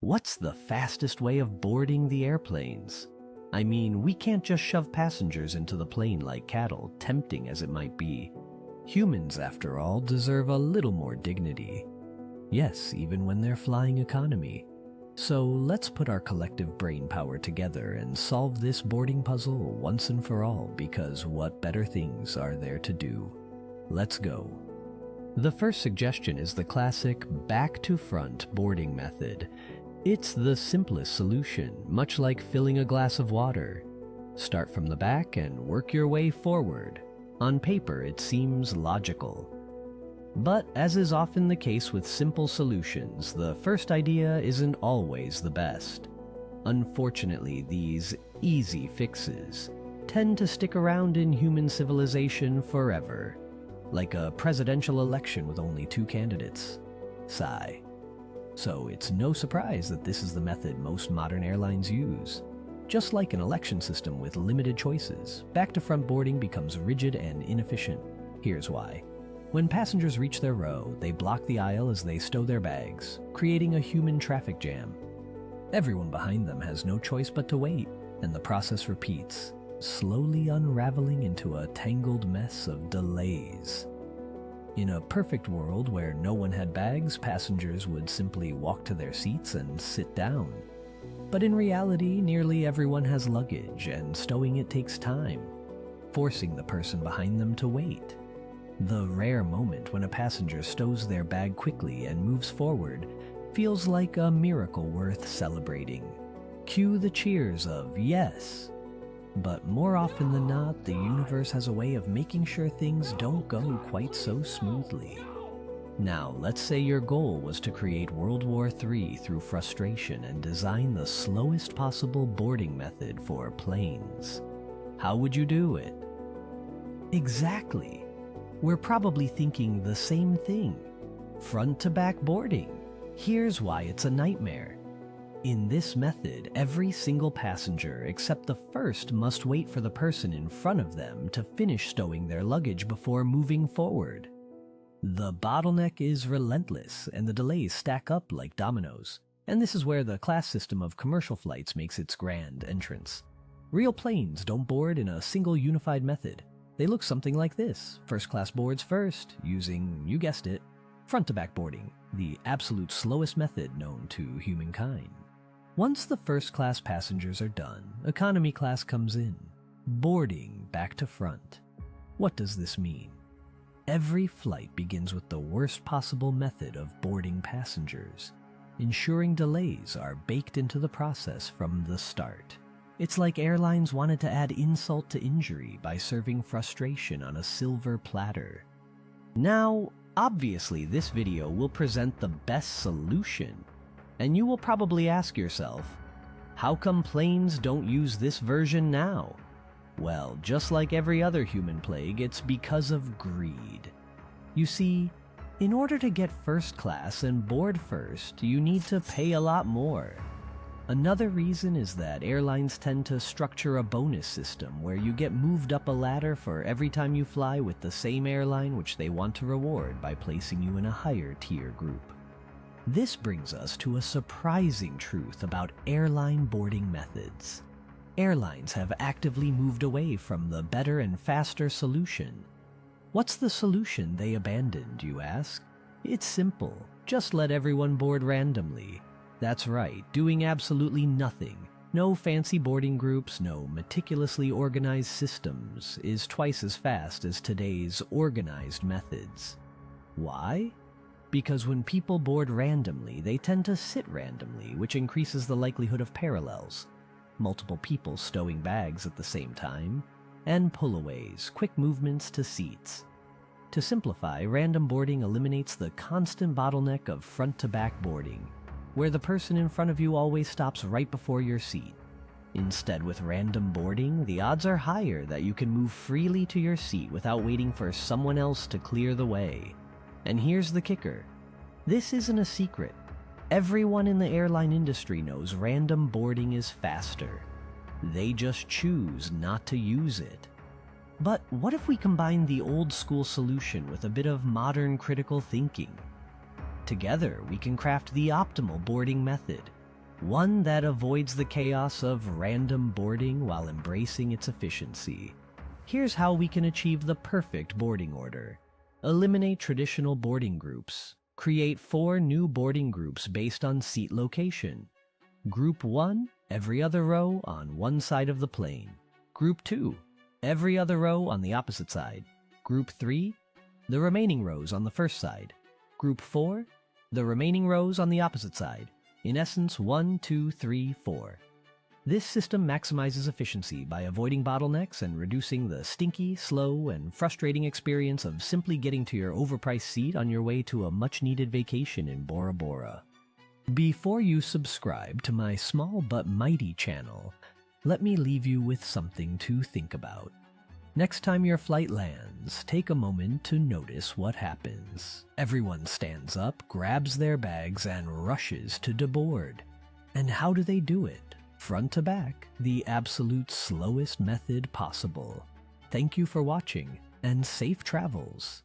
What's the fastest way of boarding the airplanes? I mean, we can't just shove passengers into the plane like cattle, tempting as it might be. Humans, after all, deserve a little more dignity. Yes, even when they're flying economy. So let's put our collective brain power together and solve this boarding puzzle once and for all, because what better things are there to do? Let's go. The first suggestion is the classic back-to-front boarding method. It's the simplest solution, much like filling a glass of water. Start from the back and work your way forward. On paper, it seems logical. But as is often the case with simple solutions, the first idea isn't always the best. Unfortunately, these easy fixes tend to stick around in human civilization forever, like a presidential election with only 2 candidates. Sigh. So it's no surprise that this is the method most modern airlines use. Just like an election system with limited choices, back-to-front boarding becomes rigid and inefficient. Here's why. When passengers reach their row, they block the aisle as they stow their bags, creating a human traffic jam. Everyone behind them has no choice but to wait, and the process repeats, slowly unraveling into a tangled mess of delays. In a perfect world where no one had bags, passengers would simply walk to their seats and sit down. But in reality, nearly everyone has luggage, and stowing it takes time, forcing the person behind them to wait. The rare moment when a passenger stows their bag quickly and moves forward feels like a miracle worth celebrating. Cue the cheers of yes. But more often than not, the universe has a way of making sure things don't go quite so smoothly. Now, let's say your goal was to create World War III through frustration and design the slowest possible boarding method for planes. How would you do it? Exactly. We're probably thinking the same thing. Front-to-back boarding. Here's why it's a nightmare. In this method, every single passenger except the first must wait for the person in front of them to finish stowing their luggage before moving forward. The bottleneck is relentless, and the delays stack up like dominoes. And this is where the class system of commercial flights makes its grand entrance. Real planes don't board in a single unified method. They look something like this. First class boards first, using, you guessed it, front-to-back boarding, the absolute slowest method known to humankind. Once the first-class passengers are done, economy class comes in, boarding back to front. What does this mean? Every flight begins with the worst possible method of boarding passengers, ensuring delays are baked into the process from the start. It's like airlines wanted to add insult to injury by serving frustration on a silver platter. Now, obviously this video will present the best solution, and you will probably ask yourself, how come planes don't use this version now? Well, just like every other human plague, it's because of greed. You see, in order to get first class and board first, you need to pay a lot more. Another reason is that airlines tend to structure a bonus system where you get moved up a ladder for every time you fly with the same airline, which they want to reward by placing you in a higher tier group. This brings us to a surprising truth about airline boarding methods. Airlines have actively moved away from the better and faster solution. What's the solution they abandoned, you ask? It's simple. Just let everyone board randomly. That's right, doing absolutely nothing. No fancy boarding groups, no meticulously organized systems is twice as fast as today's organized methods. Why? Because when people board randomly, they tend to sit randomly, which increases the likelihood of parallels. Multiple people stowing bags at the same time, and pullaways, quick movements to seats. To simplify, random boarding eliminates the constant bottleneck of front-to-back boarding, where the person in front of you always stops right before your seat. Instead, with random boarding, the odds are higher that you can move freely to your seat without waiting for someone else to clear the way. And here's the kicker. This isn't a secret. Everyone in the airline industry knows random boarding is faster. They just choose not to use it. But what if we combine the old school solution with a bit of modern critical thinking? Together, we can craft the optimal boarding method, one that avoids the chaos of random boarding while embracing its efficiency. Here's how we can achieve the perfect boarding order. Eliminate traditional boarding groups. Create 4 new boarding groups based on seat location. Group 1, every other row on one side of the plane. Group 2, every other row on the opposite side. Group 3, the remaining rows on the first side. Group 4, the remaining rows on the opposite side. In essence, 1, 2, 3, 4. This system maximizes efficiency by avoiding bottlenecks and reducing the stinky, slow, and frustrating experience of simply getting to your overpriced seat on your way to a much-needed vacation in Bora Bora. Before you subscribe to my small but mighty channel, let me leave you with something to think about. Next time your flight lands, take a moment to notice what happens. Everyone stands up, grabs their bags, and rushes to deboard. And how do they do it? Front to back, the absolute slowest method possible. Thank you for watching, and safe travels.